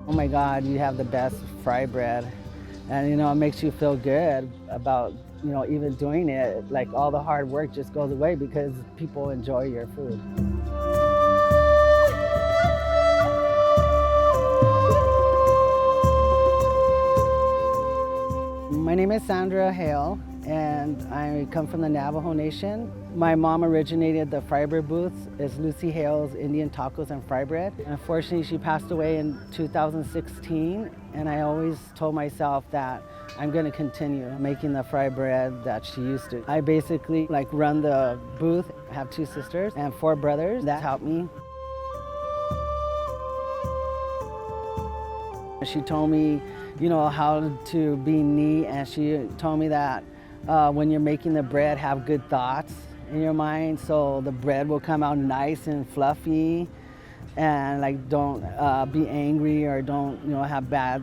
Oh my God, you have the best fry bread. And it makes you feel good about, even doing it. Like all the hard work just goes away because people enjoy your food. My name is Sandra Hale, and I come from the Navajo Nation. My mom originated the fry bread booths. It's Lucy Hale's Indian Tacos and Fry Bread. Unfortunately, she passed away in 2016, and I always told myself that I'm going to continue making the fry bread that she used to. I basically run the booth. I have 2 sisters and 4 brothers that help me. She told me, how to be neat, and she told me that when you're making the bread, have good thoughts in your mind, so the bread will come out nice and fluffy, and don't be angry or don't have bad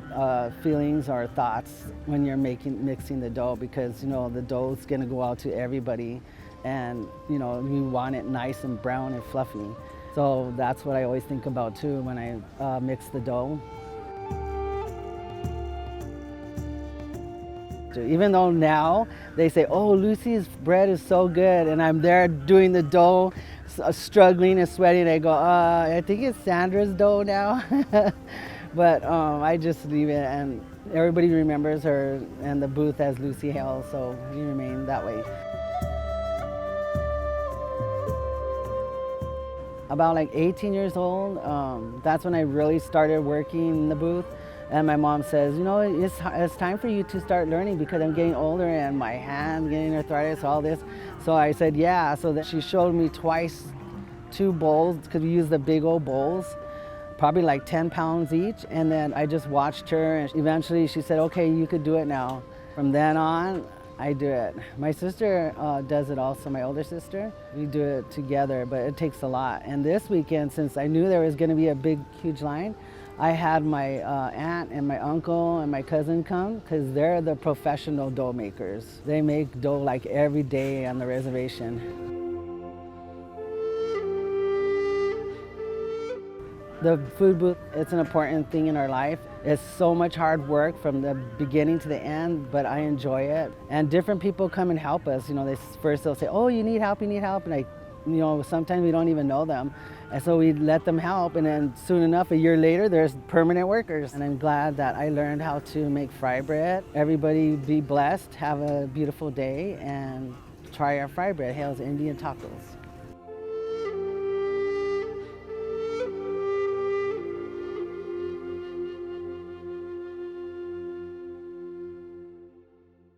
feelings or thoughts when you're mixing the dough, because the dough is going to go out to everybody, and we want it nice and brown and fluffy. So that's what I always think about too when I mix the dough. Even though now they say, oh, Lucy's bread is so good, and I'm there doing the dough, struggling and sweating, I go, I think it's Sandra's dough now. But I just leave it, and everybody remembers her and the booth as Lucy Hale, so we remain that way. About 18 years old, that's when I really started working in the booth. And my mom says, it's time for you to start learning because I'm getting older and my hand getting arthritis, all this. So I said, yeah. So that she showed me twice 2 bowls, because we use the big old bowls, probably 10 pounds each. And then I just watched her, and eventually she said, okay, you could do it now. From then on, I do it. My sister does it also, my older sister. We do it together, but it takes a lot. And this weekend, since I knew there was going to be a big, huge line, I had my aunt and my uncle and my cousin come, because they're the professional dough makers. They make dough every day on the reservation. The food booth, it's an important thing in our life. It's so much hard work from the beginning to the end, but I enjoy it. And different people come and help us. They'll say, oh, you need help, and sometimes we don't even know them. And so we let them help, and then soon enough, a year later, there's permanent workers. And I'm glad that I learned how to make fry bread. Everybody be blessed, have a beautiful day, and try our fry bread, Hale's Indian Tacos.